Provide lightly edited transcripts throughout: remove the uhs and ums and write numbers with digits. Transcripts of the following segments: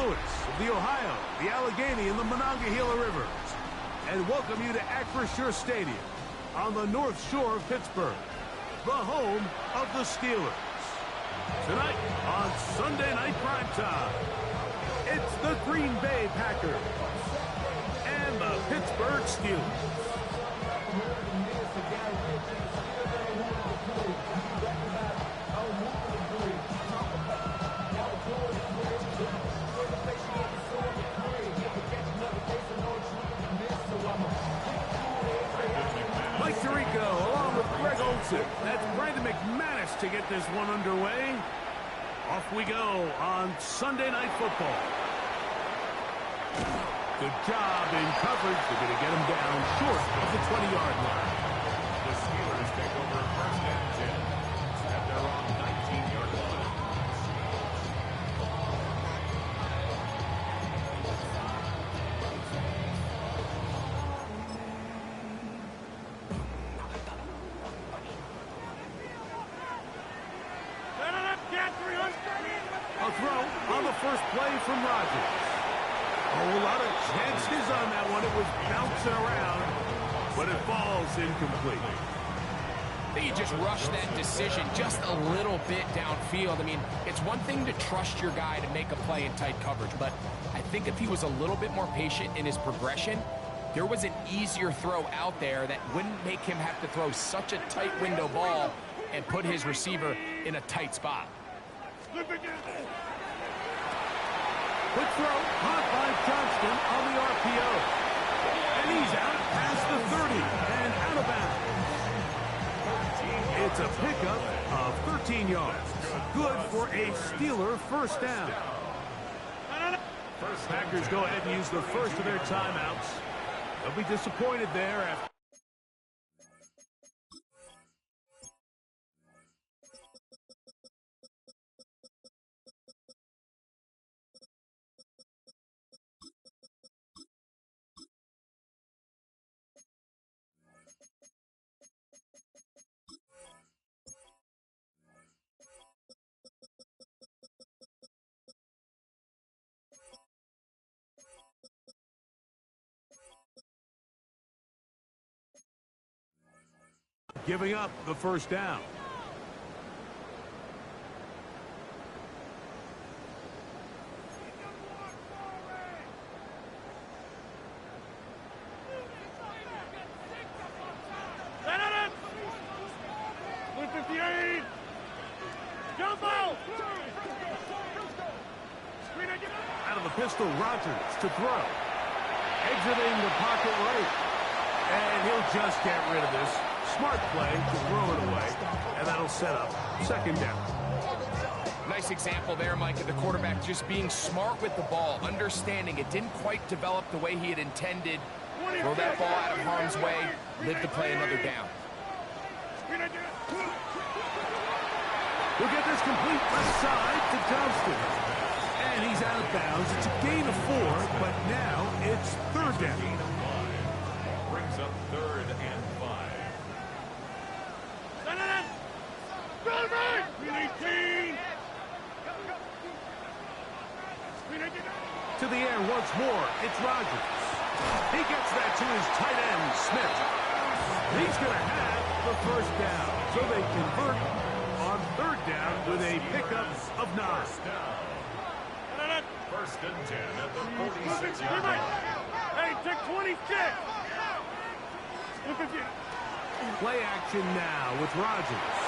Louis of the Ohio, the Allegheny, and the Monongahela Rivers, and welcome you to Acrisure Stadium on the North Shore of Pittsburgh, the home of the Steelers. Tonight on Sunday Night Primetime, it's the Green Bay Packers and the Pittsburgh Steelers. Mike Tirico along with Greg Olsen. That's Brandon McManus to get this one underway. Off we go on Sunday Night Football. Good job in coverage. They're going to get him down short of the 20-yard line. The Steelers take over first and 10 at their own 19-yard line. A throw on the first play from Rodgers. A whole lot of chances on that one. It was bouncing around, but it falls incomplete. I think you just rushed that decision just a little bit downfield. I mean, it's one thing to trust your guy to make a play in tight coverage, but I think if he was a little bit more patient in his progression, there was an easier throw out there that wouldn't make him have to throw such a tight window ball and put his receiver in a tight spot. Quick throw, caught by Johnston on the RPO. And he's out past the 30 and out of bounds. It's a pickup of 13 yards. Good for a Steeler first down. First Packers go ahead and use the first of their timeouts. They'll be disappointed there after. Giving up the first down. Out of the pistol, Rodgers to throw. Exiting the pocket right. And he'll just get rid of this. Smart play to throw it away, and that'll set up second down. Nice example there, Mike, of the quarterback just being smart with the ball, understanding it didn't quite develop the way he had intended. Throw that ball out of harm's way, live to play another down. We'll get this complete left side to Johnston. And he's out of bounds. It's a gain of 4, but now it's third down. Brings up third and 5. To the air once more, it's Rodgers. He gets that to his tight end, Smith. He's going to have the first down. So they convert on third down with a pickup of 9. First and 10 at the 46-yard line. Hey, take 26. Play action now with Rodgers.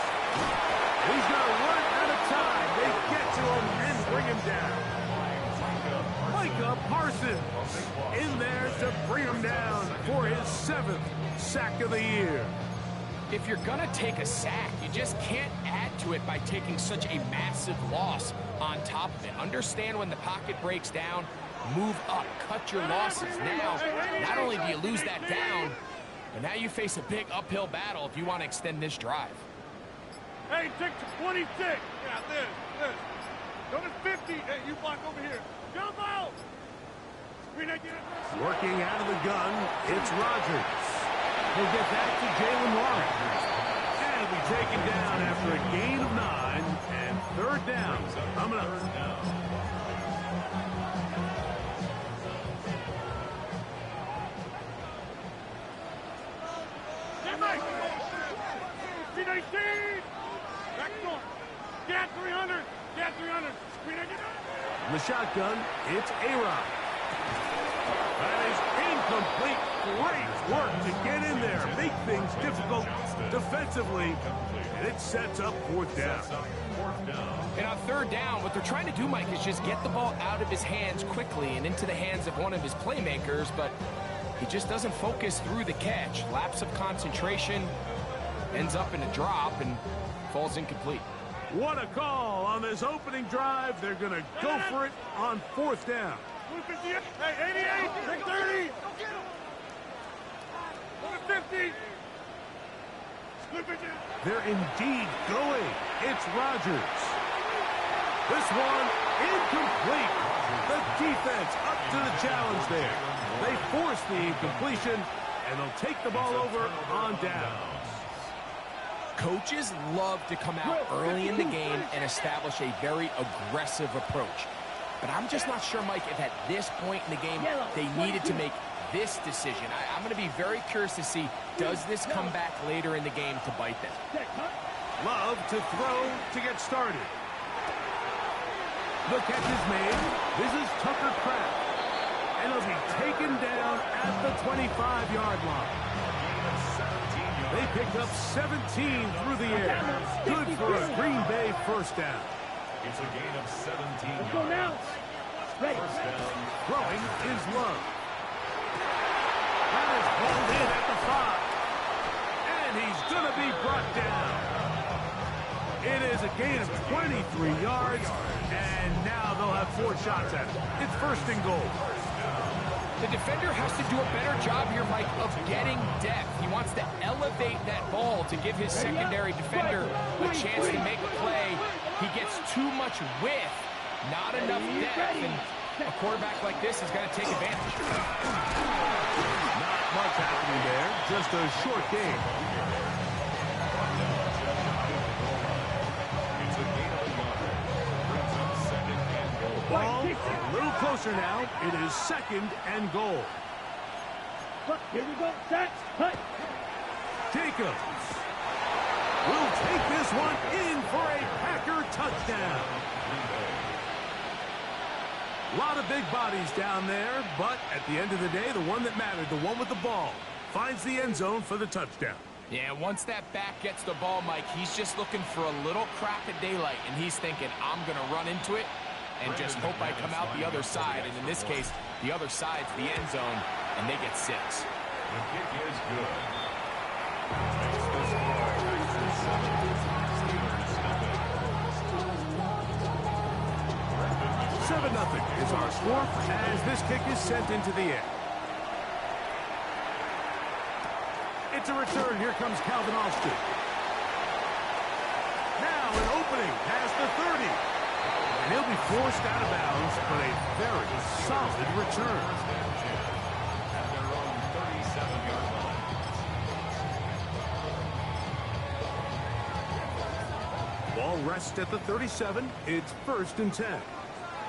He's going to run out of time. They get to him and bring him down. Micah Parsons in there to bring him down for his 7th sack of the year. If you're going to take a sack, you just can't add to it by taking such a massive loss on top of it. Understand when the pocket breaks down, move up, cut your losses. Now, not only do you lose that down, but now you face a big uphill battle if you want to extend this drive. Hey, take to 26. Yeah, this. Go to 50. Hey, you block over here. Jump out. Working out of the gun, it's Rodgers. He'll get that to Jalen Warren. And he'll be taken down after a gain of 9 and third down. Coming up. shotgun, it's A-Rod. That is incomplete. Great work to get in there, make things difficult defensively, and it sets up fourth down. And on third down, what they're trying to do, Mike, is just get the ball out of his hands quickly and into the hands of one of his playmakers, but he just doesn't focus through the catch. Lapse of concentration, ends up in a drop, and falls incomplete. What a call on this opening drive. They're going to go for it on fourth down. Hey, 88, 30. Go to 50. They're indeed going. It's Rodgers. This one incomplete. The defense up to the challenge there. They force the incompletion, and they'll take the ball over on downs. Coaches love to come out early in the game and establish a very aggressive approach. But I'm just not sure, Mike, if at this point in the game they needed to make this decision. I'm going to be very curious to see, does this come back later in the game to bite them? Love to throw to get started. The catch is made. This is Tucker Kraft. And he'll be taken down at the 25-yard line. They pick up 17 through the air. Good for a Green Bay first down. It's a gain of 17 Let's go now. Ready. First down. Throwing is Love. That is pulled in at the 5. And he's going to be brought down. It is a gain of 23 yards. And now they'll have 4 shots at it. It's first and goal. The defender has to do a better job here, Mike, of getting depth. He wants to elevate that ball to give his secondary defender a chance to make a play. He gets too much width, not enough depth, and a quarterback like this is going to take advantage. Not much happening there, just a short game. It's a gain of 11. Brings up second and goal. Ball a little closer now. It is second and goal. Here we go. Set. Cut. Jacobs will take this one in for a Packer touchdown. A lot of big bodies down there, but at the end of the day, the one that mattered, the one with the ball, finds the end zone for the touchdown. Yeah, once that back gets the ball, Mike, he's just looking for a little crack of daylight, and he's thinking, I'm going to run into it and just hope I come out the other side. And in this case, the other side's the end zone, and they get 6. The kick is good. Makes the score 7-0 is our score as this kick is sent into the air. It's a return. Here comes Calvin Austin. Now an opening past the 30. And he'll be forced out of bounds, but a very solid return. At their own 37-yard line. Ball rests at the 37. It's first and 10.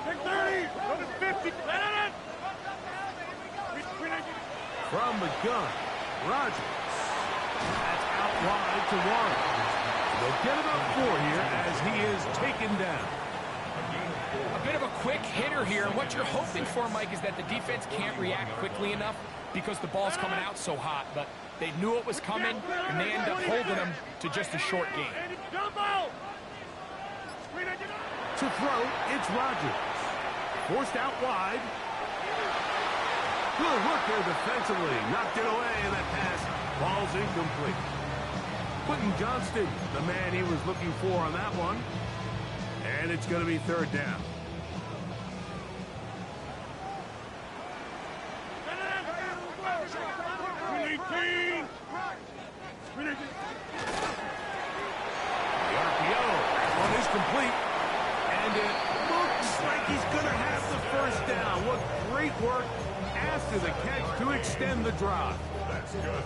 Take 30. Go to 50. From the gun, Rodgers. That's out wide to Warren. They'll get about 4 here as he is taken down. A bit of a quick hitter here, and what you're hoping for, Mike, is that the defense can't react quickly enough because the ball's coming out so hot, but they knew it was coming, and they end up holding them to just a short game. To throw, it's Rodgers. Forced out wide. Good work there defensively. Knocked it away, and that pass falls incomplete. Quentin Johnston, the man he was looking for on that one. And it's going to be third down. The RPO, that one is complete. And it looks like he's going to have the first down. What great work after the catch to extend the drive. That's good.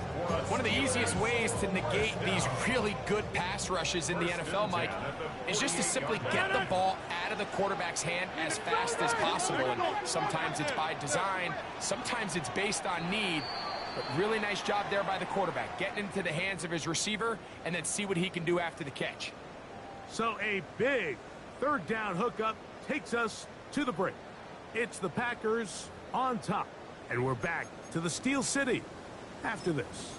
One of the easiest ways to negate these really good pass rushes in the NFL, Mike, is just to simply get the ball out of the quarterback's hand as fast as possible. And sometimes it's by design, sometimes it's based on need. But really nice job there by the quarterback, getting into the hands of his receiver and then see what he can do after the catch. So a big third down hookup takes us to the break. It's the Packers on top. And we're back to the Steel City after this.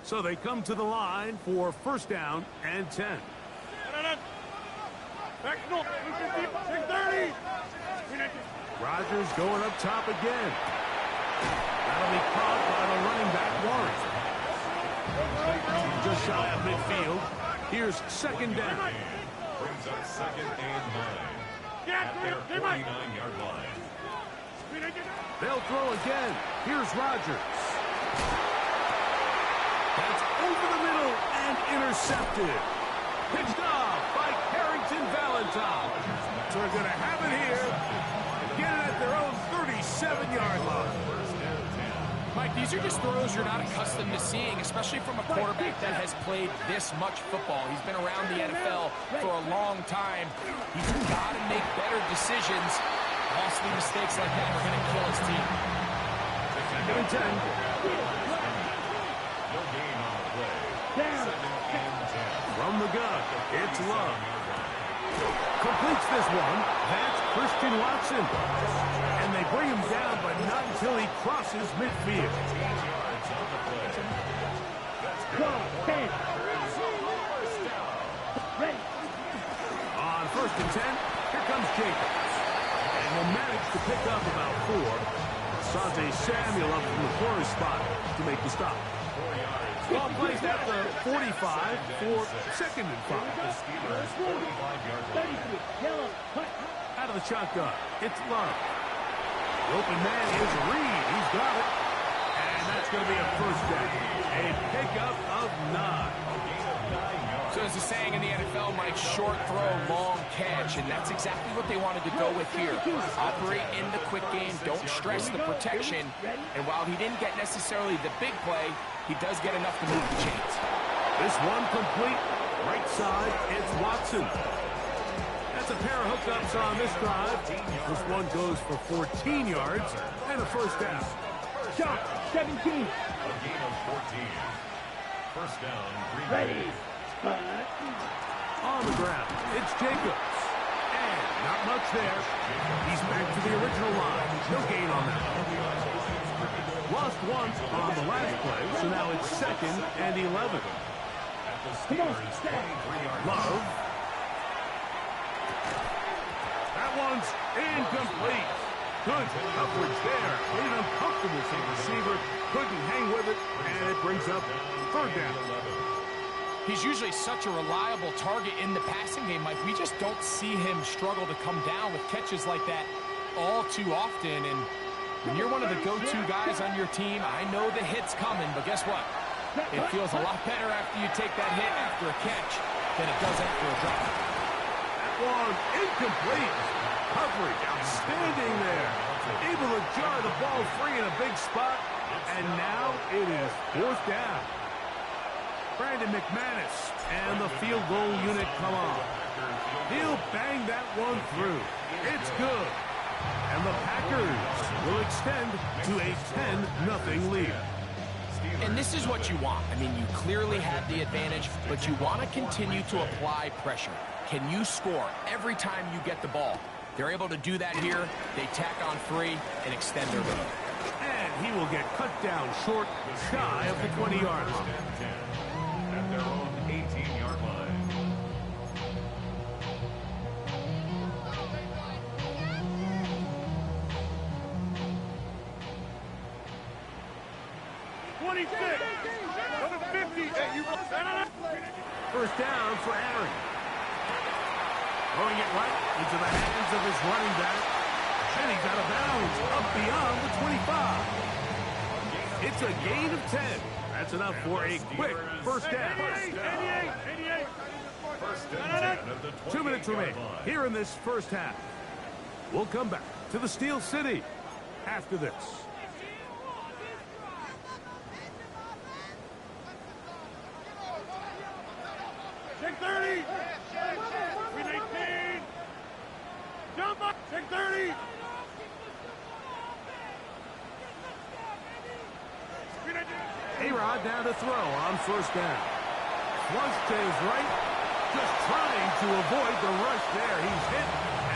So they come to the line for first down and 10. Rodgers going up top again. That'll be caught by the running back, Warren. Just shy of midfield. Here's second down. Brings up second and 9 at their 49-yard line. They'll throw again. Here's Rodgers. That's over the middle and intercepted. Picked off by Carrington Valentine. So they're going to have it here. Get it at their own 37-yard line. Mike, these are just throws you're not accustomed to seeing, especially from a quarterback that has played this much football. He's been around the NFL for a long time. He's got to make better decisions. Costly mistakes like that are going to kill his team. Second and 10. No gain on the play. Second and 10. From the gun, it's Love. Completes this one. That's Christian Watson. And they bring him down, but not until he crosses midfield. On first and 10, here comes Jacobs. And will manage to pick up about 4. Sante Samuel up from the corner spot to make the stop. Ball placed at the 45 for second and 5. Out of the shotgun, it's Love. The open man is Reed. He's got it. And that's going to be a first down. A pickup of 9. So as the saying in the NFL, Mike, short throw, long catch, and that's exactly what they wanted to go with here. Operate in the quick game, don't stress the protection, and while he didn't get necessarily the big play, he does get enough to move the chains. This one complete. Right side, it's Watson. That's a pair of hookups on this drive. This one goes for 14 yards and a first down. Shot, 17. A gain of 14. First down, Green Bay. On the ground, it's Jacobs. And not much there. He's back to the original line. No gain on that. Lost one on the last play, so now it's second and 11. Love. That one's incomplete. Good coverage there. Made it uncomfortable for the receiver. Couldn't hang with it, and it brings up third down. He's usually such a reliable target in the passing game, Mike. We just don't see him struggle to come down with catches like that all too often. And when you're one of the go-to guys on your team, I know the hit's coming, but guess what? It feels a lot better after you take that hit after a catch than it does after a drop. That one incomplete. Coverage outstanding there. Able to jar the ball free in a big spot. And now it is fourth down. Brandon McManus and the field goal unit come on. He'll bang that one through. It's good. And the Packers will extend to a 10-0 lead. And this is what you want. I mean, you clearly have the advantage, but you want to continue to apply pressure. Can you score every time you get the ball? They're able to do that here. They tack on 3 and extend their lead. And he will get cut down short, shy of the 20-yard line. At their own 18-yard line. First down for Aaron. Throwing it right into the hands of his running back. And he's out of bounds up beyond the 25. It's a gain of 10. That's enough for a quick first down. First and 10 of the 2 minutes remain here in this first half. We'll come back to the Steel City after this. Check 30. 319. Jump up. Check 30. A-Rod down to throw on first down. Flushed to his right, just trying to avoid the rush there. He's hit,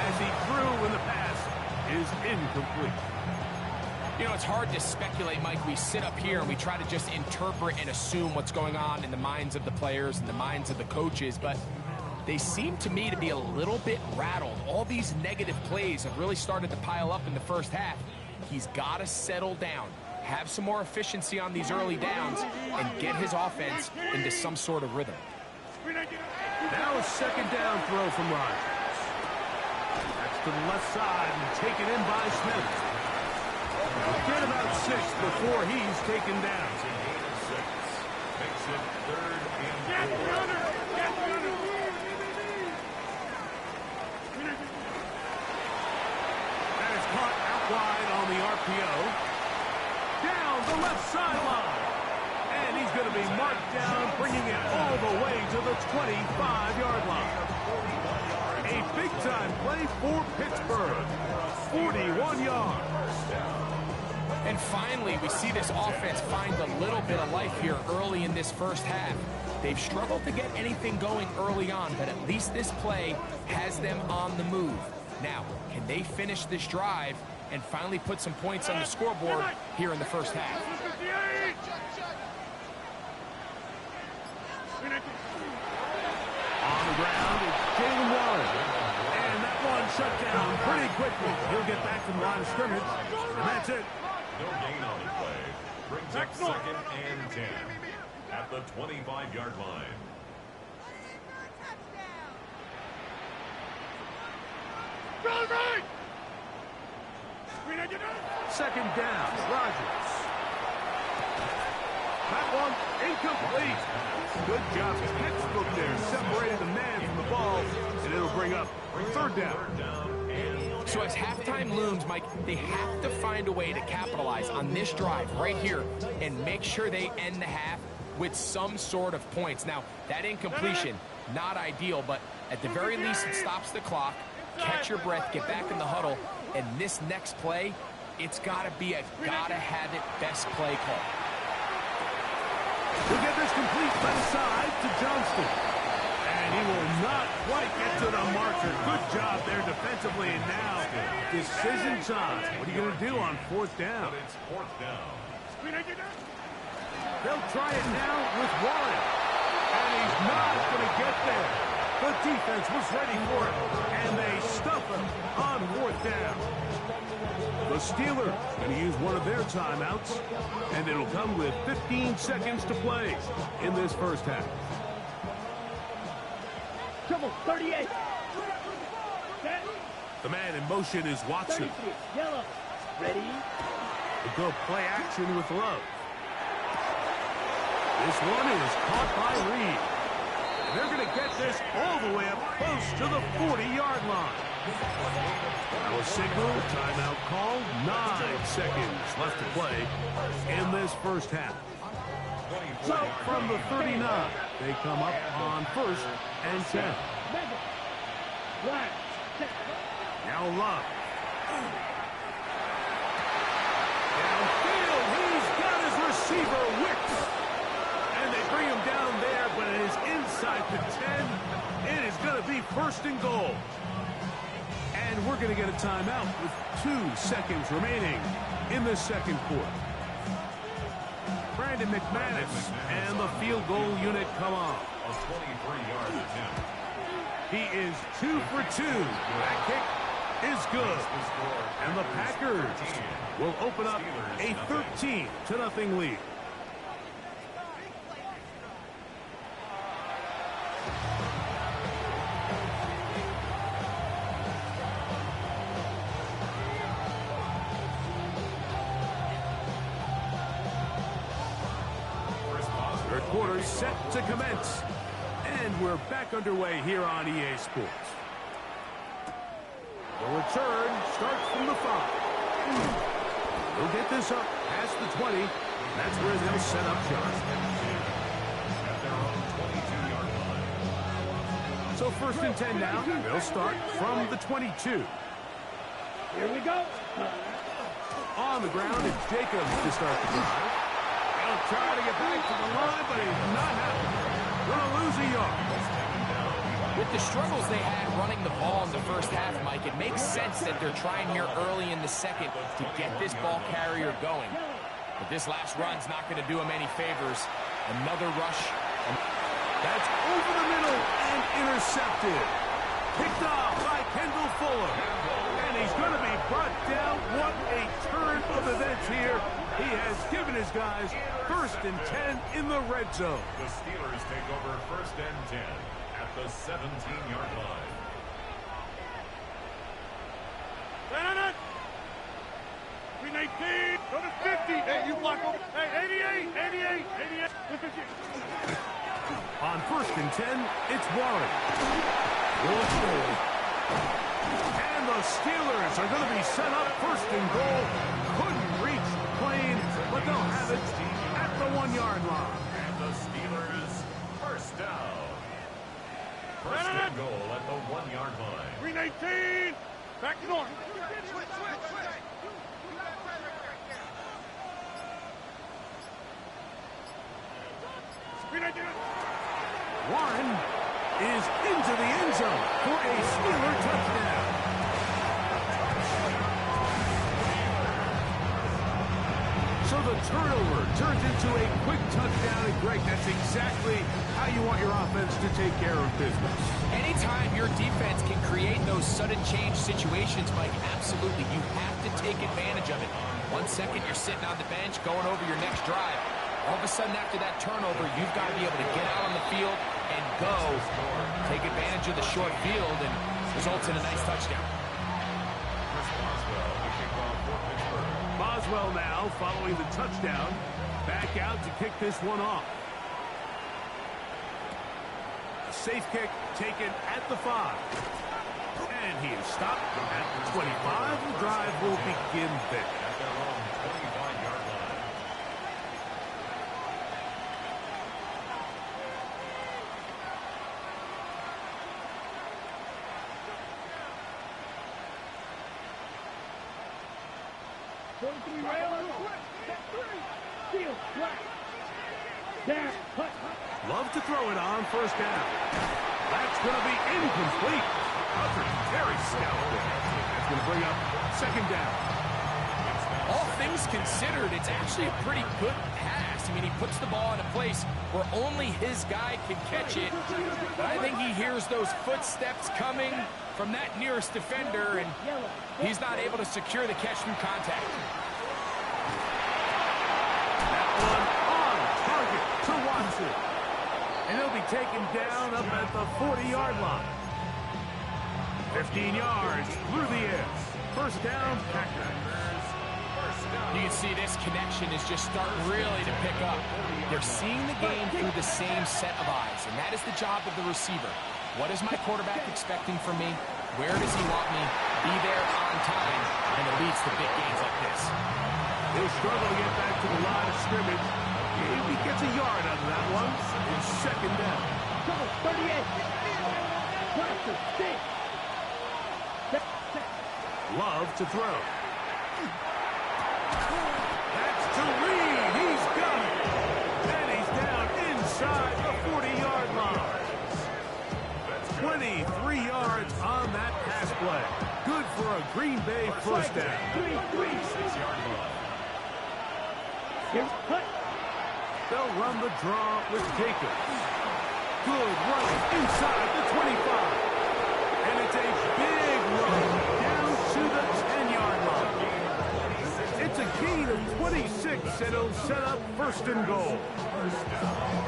and he threw when the pass is incomplete. You know, it's hard to speculate, Mike. We sit up here and we try to just interpret and assume what's going on in the minds of the players and the minds of the coaches, but they seem to me to be a little bit rattled. All these negative plays have really started to pile up in the first half. He's got to settle down, have some more efficiency on these early downs, and get his offense into some sort of rhythm. Now a second down throw from Rodgers. That's to the left side and taken in by Smith. Get about 6 before he's taken down. Makes it 3rd and 4. That is caught out wide on the RPO. Down the left sideline. And he's going to be marked down, bringing it all the way to the 25-yard line. A big-time play for Pittsburgh. 41 yards. And finally, we see this offense find a little bit of life here early in this first half. They've struggled to get anything going early on, but at least this play has them on the move. Now, can they finish this drive and finally put some points on the scoreboard here in the first half? On the ground, it's Jaylen Warren. And that one shut down pretty quickly. He'll get back to the line of scrimmage, and that's it. No gain on the play. Brings up 2nd and 10 at the 25-yard line. Second down, Rodgers. That one incomplete. Good job. Textbook there. Separated the man from the ball, and it'll bring up 3rd down. So as halftime looms, Mike, they have to find a way to capitalize on this drive right here and make sure they end the half with some sort of points. Now, that incompletion, not ideal, but at the very least, it stops the clock. Catch your breath, get back in the huddle, and this next play, it's got to be a gotta-have-it best play call. We'll get this complete left side to Johnston. And he will not quite get to the marker. Good job there defensively. And now, decision time. What are you going to do on 4th down? But it's 4th down. They'll try it now with Warren. And he's not going to get there. The defense was ready for it. And they stuff him on 4th down. The Steelers going to use one of their timeouts. And it'll come with 15 seconds to play in this first half. Trouble, 38. The man in motion is Watson. 33, yellow. Ready? We'll go play action with Love. This one is caught by Reed. And they're going to get this all the way up close to the 40-yard line. Now a signal, timeout call, 9 seconds left to play in this first half. So from the 39, they come up on 1st and 10. Now Love. Downfield, he's got his receiver Wicks. And they bring him down there, but it is inside the 10. It is going to be 1st and goal. And we're going to get a timeout with 2 seconds remaining in the second quarter. Brandon McManus and the field goal unit come on. A 23-yard attempt. He is 2 for 2. That kick is good. And the Packers will open up a 13-0 lead. Third quarter set to commence. And we're back underway here on EA Sports. The return starts from the 5. They'll get this up past the 20. That's where they'll set up shop. At their own 22-yard line. So 1st and 10 now. They'll start from the 22. Here we go. On the ground, it's Jacobs to start the drive. He'll try to get back to the line, but he's not happening. Gonna lose a yard. With the struggles they had running the ball in the first half, Mike, it makes sense that they're trying here early in the second to get this ball carrier going. But this last run's not going to do him any favors. Another rush. That's over the middle and intercepted. Picked off by Kendall Fuller. And he's going to be brought down. What a turn of events here. He has given his guys 1st and 10 in the red zone. The Steelers take over 1st and 10 at the 17-yard line. 319, go to 50. Hey, you block over. Hey, 88. On 1st and 10, it's Warren. And the Steelers are going to be set up 1st and goal. Couldn't reach the plane, but they'll have it at the 1-yard line. And the Steelers 1st down. 1st and goal at the 1-yard line. 319, back north. Warren is into the end zone for a Steeler touchdown. So the turnover turns into a quick touchdown. And Greg, that's exactly how you want your offense to take care of business. Anytime your defense can create those sudden change situations, Mike, absolutely, you have to take advantage of it. 1 second, you're sitting on the bench, going over your next drive. All of a sudden, after that turnover, you've got to be able to get out on the field and go. Take advantage of the short field, and results in a nice touchdown. Boswell now, following the touchdown, back out to kick this one off. A safe kick taken at the 5. And he is stopped at the 25. The drive will begin there. At their own 25-yard line. Love to throw it on 1st down. That's going to be incomplete. Very scouted. That's going to bring up 2nd down. All things considered, it's actually a pretty good pass. I mean, he puts the ball in a place where only his guy can catch it. But I think he hears those footsteps coming from that nearest defender, and he's not able to secure the catch through contact. One on target to Watson. And he'll be taken down up at the 40-yard line. 15 yards through the air. 1st down, Packers. You can see this connection is just starting really to pick up. They're seeing the game through the same set of eyes, and that is the job of the receiver. What is my quarterback expecting from me? Where does he want me? Be there on time, and it leads to big gains like this. He'll struggle to get back to the line of scrimmage. If he gets a yard out of that one, it's 2nd down. 38. Love to throw. That's to Reed. He's got it. And he's down inside the 40-yard line. 23 yards on that pass play. Good for a Green Bay 1st down. 6-yard line. They'll run the draw with Jacobs. Good running inside the 25. And it's a big run down to the 10-yard line. It's a gain of 26, and it'll set up 1st and goal.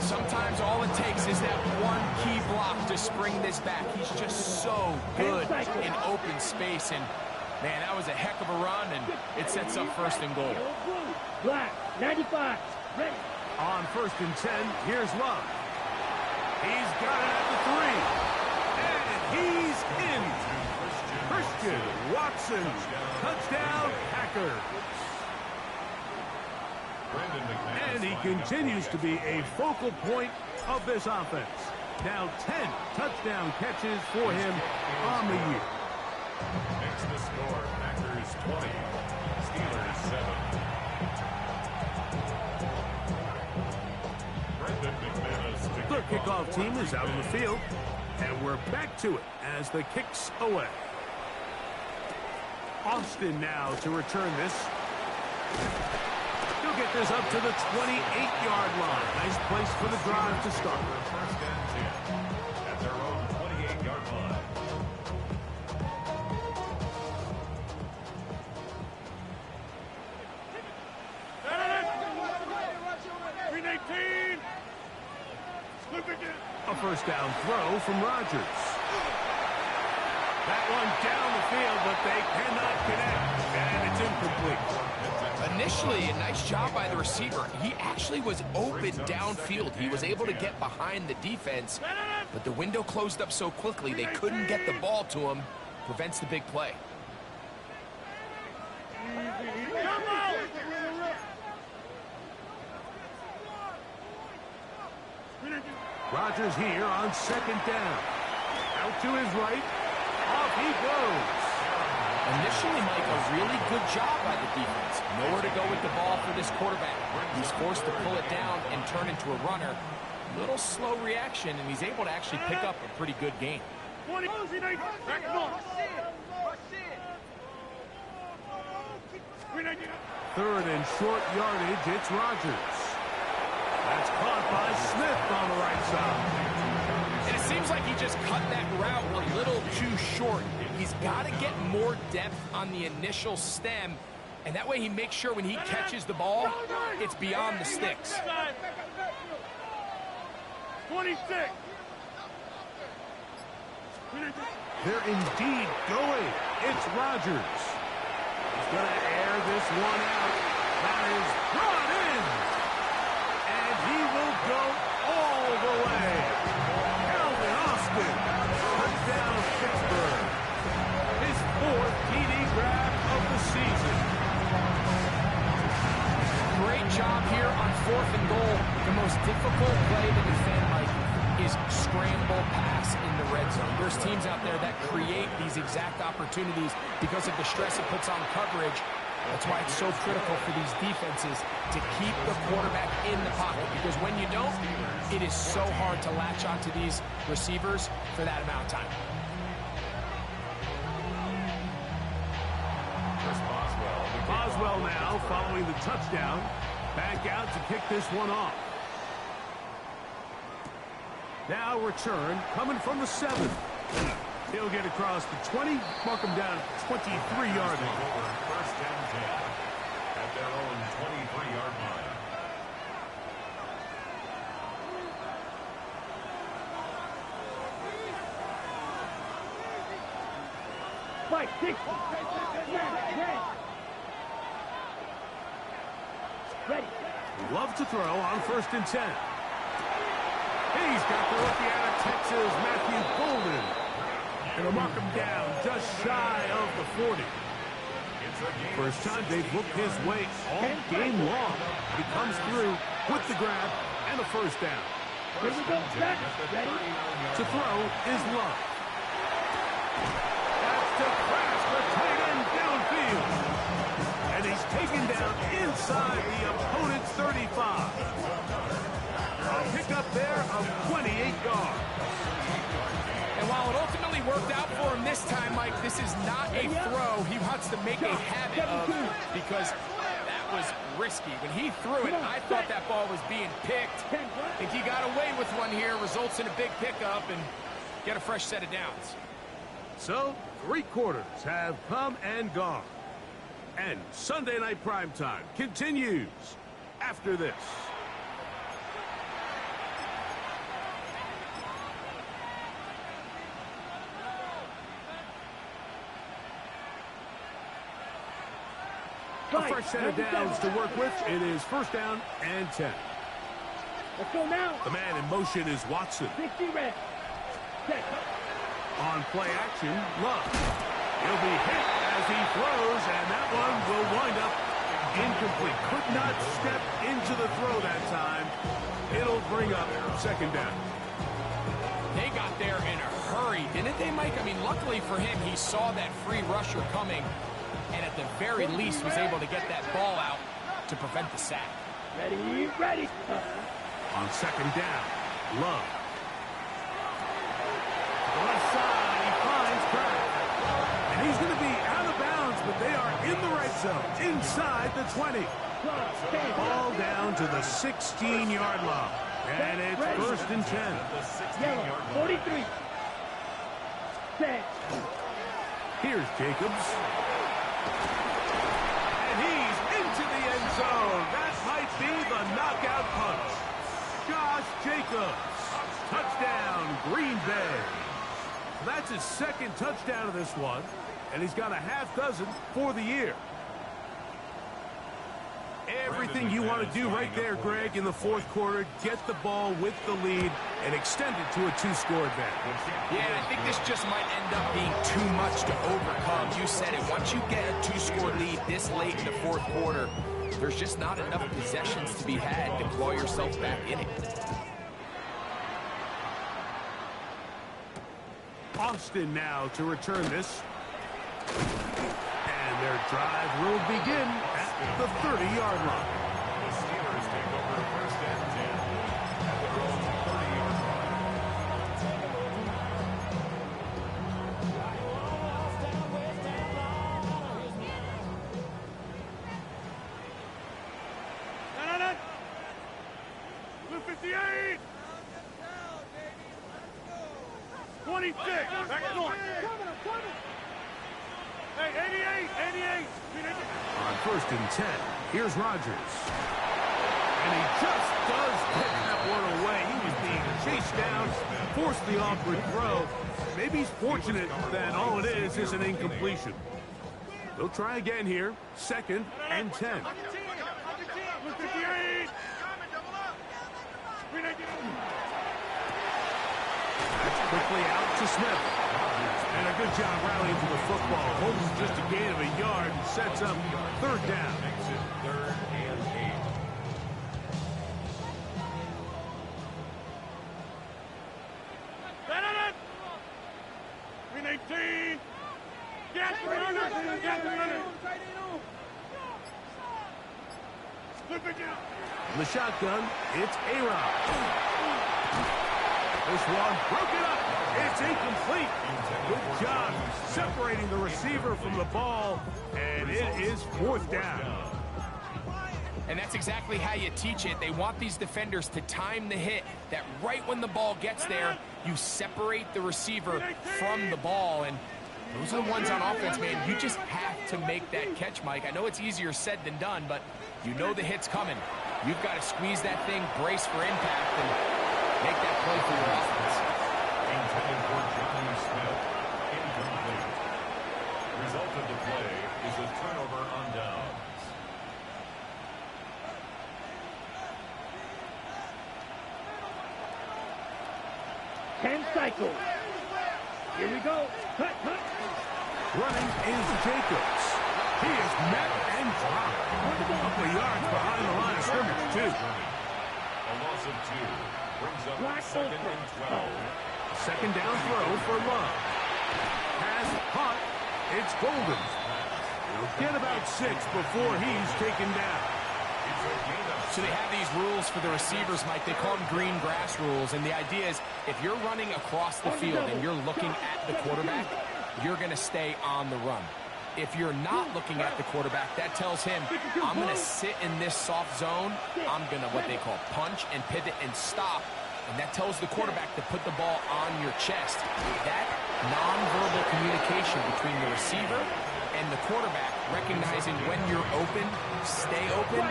Sometimes all it takes is that one key block to spring this back. He's just so good in open space, and man, that was a heck of a run, and it sets up 1st and goal. Black, 95, ready. On 1st and 10, here's Love. He's got it at the 3. And he's in. Christian Watson. Touchdown, Packers. And he continues to be a focal point of this offense. Now 10 touchdown catches for him on the year. Makes the score Packers 20, Steelers 7. The kickoff team is out on the field. And we're back to it as the kick's away. Austin now to return this. He'll get this up to the 28-yard line. Nice place for the drive to start. First and 10 at their own 28-yard line. A first down throw from Rodgers. That one down the field, but they cannot connect, and it's incomplete. Initially, a nice job by the receiver. He actually was open downfield. He was able to get behind the defense, but the window closed up so quickly they couldn't get the ball to him. Prevents the big play. Rodgers here on second down. Out to his right. Off he goes. Initially, Mike, a really good job by the defense. Nowhere to go with the ball for this quarterback. He's forced to pull it down and turn into a runner. Little slow reaction, and he's able to actually pick up a pretty good gain. Third and short yardage, it's Rodgers. That's caught by Smith on the right side. And it seems like he just cut that route a little too short. He's got to get more depth on the initial stem, and that way he makes sure when he catches the ball, it's beyond the sticks. 26. They're indeed going. It's Rodgers. He's going to air this one out. That is brought in. And he will go all the way. Calvin Austin. Touchdown Pittsburgh. His fourth TD grab of the season. Great job here on 4th and goal. The most difficult play to defend, Mike, is scramble pass in the red zone. There's teams out there that create these exact opportunities because of the stress it puts on coverage. That's why it's so critical for these defenses to keep the quarterback in the pocket, because when you don't, it is so hard to latch onto these receivers for that amount of time. Boswell now following the touchdown. Back out to kick this one off. Now return coming from the 7. He'll get across the 20, mark him down at 23-yard line. First and 10 at their own 23-yard line. Fight, 60. Ready. Love to throw on 1st and 10. He's got the rookie out of Texas, Matthew Golden. Gonna mark him down just shy of the 40. First time they've looked his way all game long. He comes through with the grab and a first down. Here we go, set. Ready. To throw is Love. That's to crash the tight end downfield. And he's taken down inside the opponent's 35. A pickup there of 28 yards. And while it ultimately worked out for him this time, Mike, this is not a throw he wants to make a habit of, because that was risky. When he threw it, I thought that ball was being picked. I think he got away with one here, results in a big pickup, and get a fresh set of downs. So, 3 quarters have come and gone. And Sunday Night Primetime continues after this. A fresh set of downs to work with. It is 1st down and 10. Let's go now. The man in motion is Watson. 60 ready. Set. On play action, Love. He'll be hit as he throws, and that one will wind up incomplete. Could not step into the throw that time. It'll bring up 2nd down. They got there in a hurry, didn't they, Mike? I mean, luckily for him, he saw that free rusher coming, and at the very least was able to get that ball out to prevent the sack. Ready, ready. On 2nd down, Love. red zone, inside the 20. Ball down to the 16-yard line. And it's first and 10. Yellow, 43. Set. Here's Jacobs. And he's into the end zone. That might be the knockout punch. Josh Jacobs. Touchdown, Green Bay. That's his second touchdown of this one. And he's got a half dozen for the year. Everything you want to do right there, Greg, in the fourth quarter, get the ball with the lead and extend it to a two-score advantage. Yeah, I think this just might end up being too much to overcome. You said it. Once you get a two-score lead this late in the fourth quarter, there's just not enough possessions to be had to claw yourself back in it. Austin now to return this. And their drive will begin at the 30-yard line. The Steelers take over first and 10 at their own 30-yard line. 58. 26. Back north. Hey, 88. On first and 10, here's Rodgers. And he just does get that one away. He was being chased down, forced the awkward throw. Maybe he's fortunate that all it is an incompletion. They'll try again here, second and 10. 58. That's quickly out to Smith. And a good job rallying to the football. Holds just a gain of a yard and sets up third down. Makes it 3rd and 8. Green 18. Get 300. Get 300. Flip it down. In the shotgun, it's A-Rod. This one broken up. It's incomplete. Good job separating the receiver from the ball, and it is fourth down. And that's exactly how you teach it. They want these defenders to time the hit, that right when the ball gets there, you separate the receiver from the ball. And those are the ones on offense, man. You just have to make that catch, Mike. I know it's easier said than done, but you know the hit's coming. You've got to squeeze that thing, brace for impact, and make that play for your offense. Intended for Johnny Smith. Incomplete. Result of the play is a turnover on downs. Cycles. Here we go. Cut. Running is Jacobs. He is met and dropped. A couple of yards behind the line of scrimmage, too. A loss of 2 brings up second and 12. Second down throw for Love. Pass caught. It's Golden. He'll get about 6 before he's taken down. So they have these rules for the receivers, Mike. They call them green grass rules. And the idea is if you're running across the field and you're looking at the quarterback, you're going to stay on the run. If you're not looking at the quarterback, that tells him, I'm going to sit in this soft zone. I'm going to what they call punch and pivot and stop. And that tells the quarterback to put the ball on your chest. That nonverbal communication between the receiver and the quarterback, recognizing when you're open, stay open,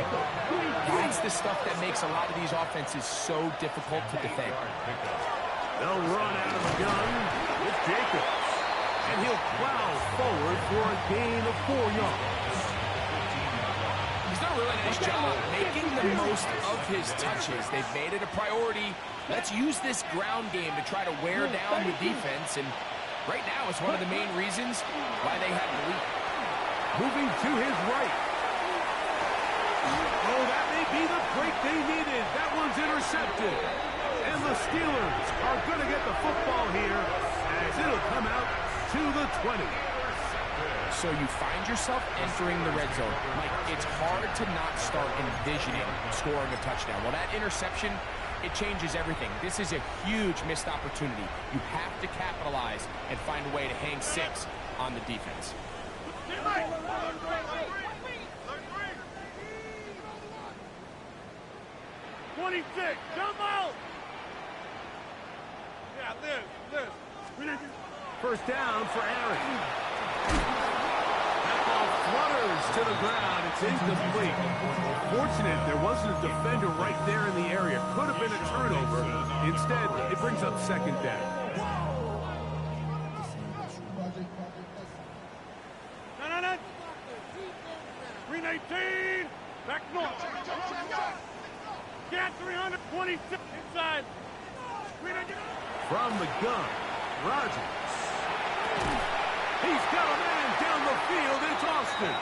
that's the stuff that makes a lot of these offenses so difficult to defend. They'll run out of the gun with Jacobs. And he'll plow forward for a gain of 4 yards. He's done a really nice job making the most of his touches. They've made it a priority. Let's use this ground game to try to wear down the defense. And right now, it's one of the main reasons why they have the lead. Moving to his right. Oh, that may be the break they needed. That one's intercepted. And the Steelers are going to get the football here as it'll come out to the 20. So you find yourself entering the red zone. Mike, it's hard to not start envisioning scoring a touchdown. Well, that interception, it changes everything. This is a huge missed opportunity. You have to capitalize and find a way to hang 6 on the defense. 26. Jump out. Yeah, this. First down for Aaron. That ball flutters to the ground. It's incomplete. Fortunate there wasn't a defender right there in the area. Could have been a turnover. Instead, it brings up second down. No. Green 18. Back north. Get 326 inside. Green 18. From the gun, Rodgers. He's got a man down the field. It's Austin.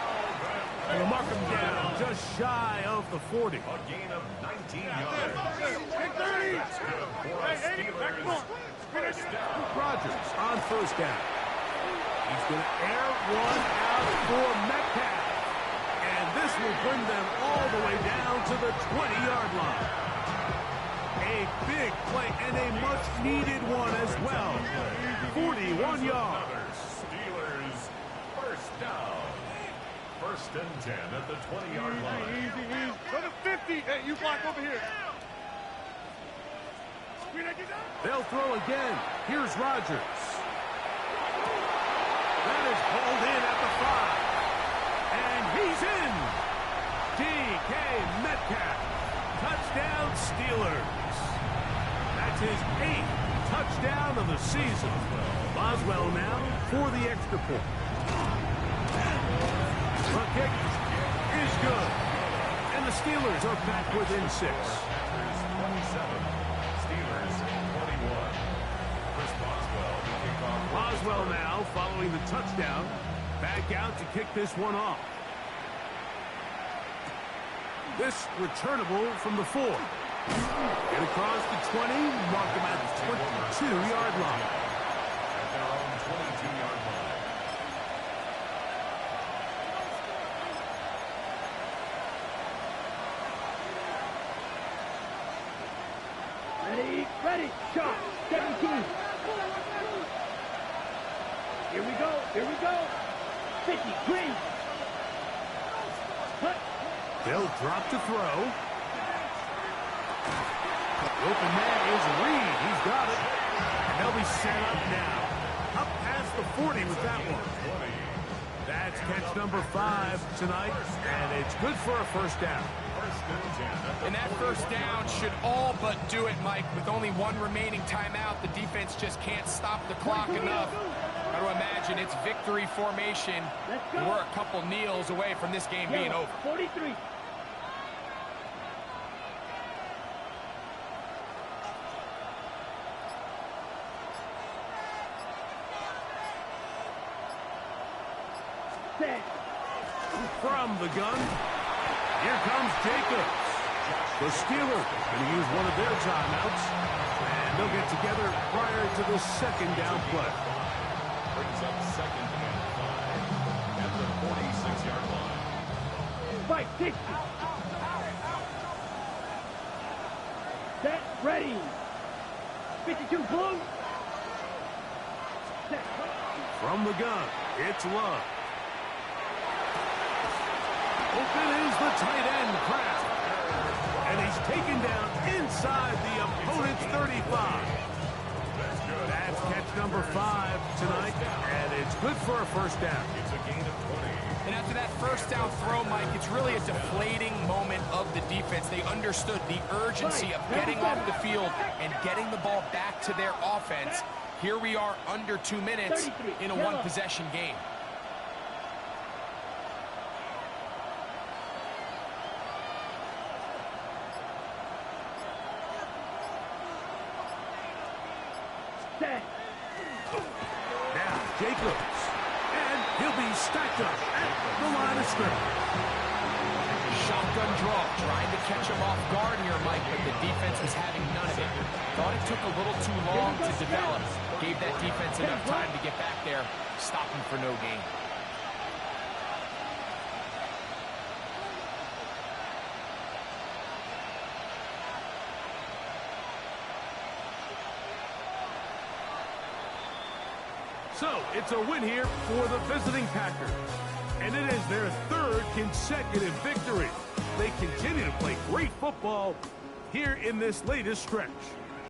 They'll mark him down just shy of the 40. A gain of 19 yards. Big 30. Hey, 80. Back north. Rodgers on first down. He's going to air one out for Metcalf. And this will bring them all the way down to the 20-yard line. A big play and a much-needed one as well. 41 yards. Steelers first down. First and 10 at the 20-yard line. Easy. Go to 50. Hey, you block over here. They'll throw again. Here's Rodgers. That is hauled in at the 5. And he's in. DK Metcalf. Touchdown Steelers. That's his 8th touchdown of the season. Boswell now for the extra point. The kick is good. And the Steelers are back within 6. 27. Steelers 21. Chris Boswell to kick off. Boswell now following the touchdown. Back out to kick this one off. This returnable from the 4. Get across the 20, mark them at the 22-yard line. At their own 22-yard line. Ready, shot, 17. Here we go. 50, green. Cut. They'll drop to throw. Open man is Reed. He's got it. And they'll be set up now. Up past the 40 with that one. That's catch number 5 tonight. And it's good for a first down. And that first down should all but do it, Mike. With only one remaining timeout, the defense just can't stop the clock enough. Got to imagine it's victory formation. And we're a couple kneels away from this game being over. 43. From the gun, here comes Jacobs. The Steelers going to use one of their timeouts, and they'll get together prior to the second down play. Brings up second and 5 at the 46-yard line. Fight, 60. Set, ready. 52, blue. Set. From the gun, it's Love. Open is the tight end, Kraft. And he's taken down inside the opponent's 35. That's catch number 5 tonight, and it's good for a first down. It's a gain of 20. And after that first down throw, Mike, it's really a deflating moment of the defense. They understood the urgency of getting off the field and getting the ball back to their offense. Here we are under 2 minutes in a one-possession game. Now Jacobs, and he'll be stacked up at the line of scrimmage. Shotgun draw, trying to catch him off guard here, Mike, but the defense was having none of it. Thought it took a little too long to develop. Gave that defense enough time to get back there, stop him for no gain. So, it's a win here for the visiting Packers. And it is their 3rd consecutive victory. They continue to play great football here in this latest stretch.